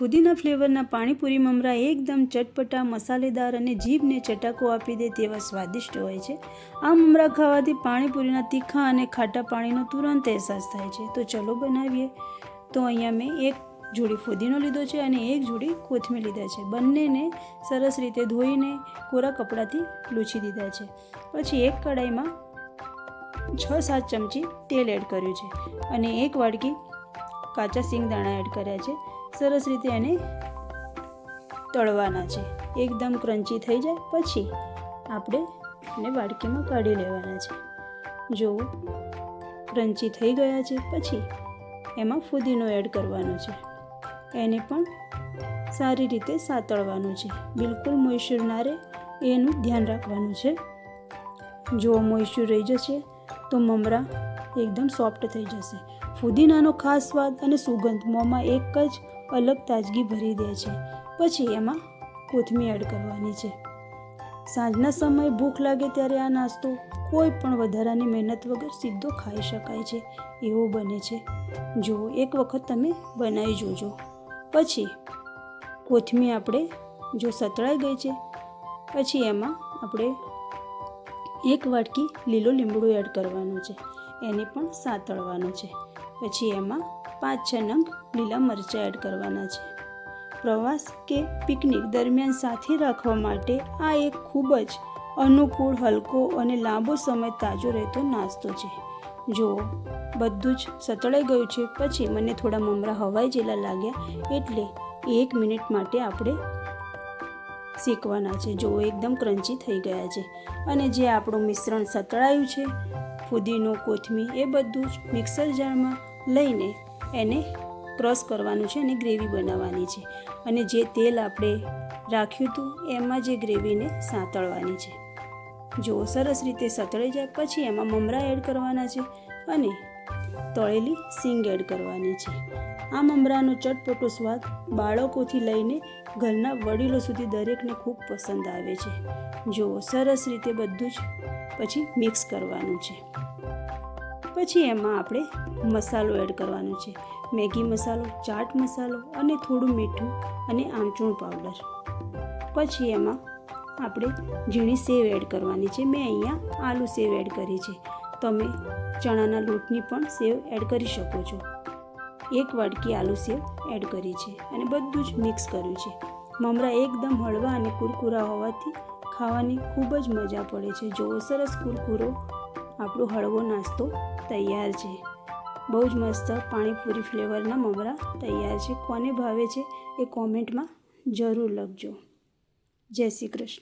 ફુદીના ફ્લેવરના પાણીપુરી મમરા એકદમ ચટપટા, મસાલેદાર અને જીભને ચટાકો આપી દે તેવા સ્વાદિષ્ટ હોય છે. આ મમરા ખાવાથી પાણીપુરીના તીખા અને ખાટા પાણીનો તુરંત અહેસાસ થાય છે. તો ચલો બનાવીએ. તો અહીંયા મેં એક જોડી ફુદીનો લીધો છે અને એક જોડી કોથમીર લીધા છે. બંનેને સરસ રીતે ધોઈને કોરા કપડાથી લૂછી દીધા છે. પછી એક કડાઈમાં 6-7 ચમચી તેલ એડ કર્યું છે અને એક વાડકી કાચા સિંગદાણા એડ કર્યા છે. સરસ રીતે એને તળવાના છે. એકદમ ક્રન્ચી થઈ જાય પછી આપણે એને વાડકીમાં કાઢી લેવાના છે. જો ક્રન્ચી થઈ ગયા છે પછી એમાં ફુદીનો એડ કરવાનો છે. એને પણ સારી રીતે સાતળવાનું છે. બિલકુલ મોઈશ્ચર ના રહે એનું ધ્યાન રાખવાનું છે. જો મોઈશ્ચર રહી જશે તો મમરા એકદમ સોફ્ટ થઈ જશે. ફુદીનાનો ખાસ સ્વાદ અને સુગંધ મોંમાં એક જ અલગ તાજગી ભરી દે છે. પછી એમાં કોથમીર એડ કરવાની છે. સાંજના સમયે ભૂખ લાગે ત્યારે આ નાસ્તો કોઈ પણ વધારાની મહેનત વગર સીધો ખાઈ શકાય છે એવો બને છે. જો એક વખત તમે બનાવી જોજો. પછી કોથમીર આપણે જો સતળાઈ ગઈ છે પછી એમાં આપણે એક વાટકી લીલો લીમડો એડ કરવાનો છે. એને પણ સાતળવાનો છે. પછી એમાં 5-6 નંગ લીલા મરચાં એડ કરવાના છે. પ્રવાસ કે પિકનિક દરમિયાન સાથે રાખવા માટે આ એક ખૂબ જ અનુકૂળ, હલકો અને લાંબો સમય તાજો રહેતો નાસ્તો છે. જો બધું જ સતળાઈ ગયું છે પછી મને થોડા મમરા હવાઈ જેલા લાગ્યા એટલે 1 મિનિટ માટે આપણે શેકવાના છે. જો એકદમ ક્રન્ચી થઈ ગયા છે અને જે આપણું મિશ્રણ સતળાયું છે, ફુદીનો, કોથમીર એ બધું જ મિક્સર જારમાં લઈને એને ક્રશ કરવાનું છે અને ગ્રેવી બનાવવાની છે. અને જે તેલ આપણે રાખ્યું હતું એમાં જે ગ્રેવીને સાંતળવાની છે. જો સરસ રીતે સતળાઈ જાય પછી એમાં મમરા એડ કરવાના છે અને તળેલી સિંગ એડ કરવાની છે. આ મમરાનો ચટપટો સ્વાદ બાળકોથી લઈને ઘરના વડીલો સુધી દરેકને ખૂબ પસંદ આવે છે. જો સરસ રીતે બધું જ પછી મિક્સ કરવાનું છે. પછી એમાં આપણે મસાલો એડ કરવાનો છે. મેગી મસાલો, ચાટ મસાલો અને થોડું મીઠું અને આમચૂર પાવડર. પછી એમાં આપણે ઝીણી સેવ એડ કરવાની છે. મેં અહીંયા આલુ સેવ એડ કરી છે. તમે ચણાના લોટની પણ સેવ એડ કરી શકો છો. એક વાડકી આલુ સેવ એડ કરી છે અને બધું જ મિક્સ કર્યું છે. મમરા એકદમ હળવા અને કુરકુરા હોવાથી ખાવાની ખૂબ જ મજા પડે છે. જો સરસ કુરકુરો આપણો હળવો નાસ્તો તૈયાર છે. બહુ જ મસ્ત પાણીપુરી ફ્લેવરના મમરા તૈયાર છે. કોને ભાવે છે એ કોમેન્ટમાં જરૂર લખજો. જય શ્રી કૃષ્ણ.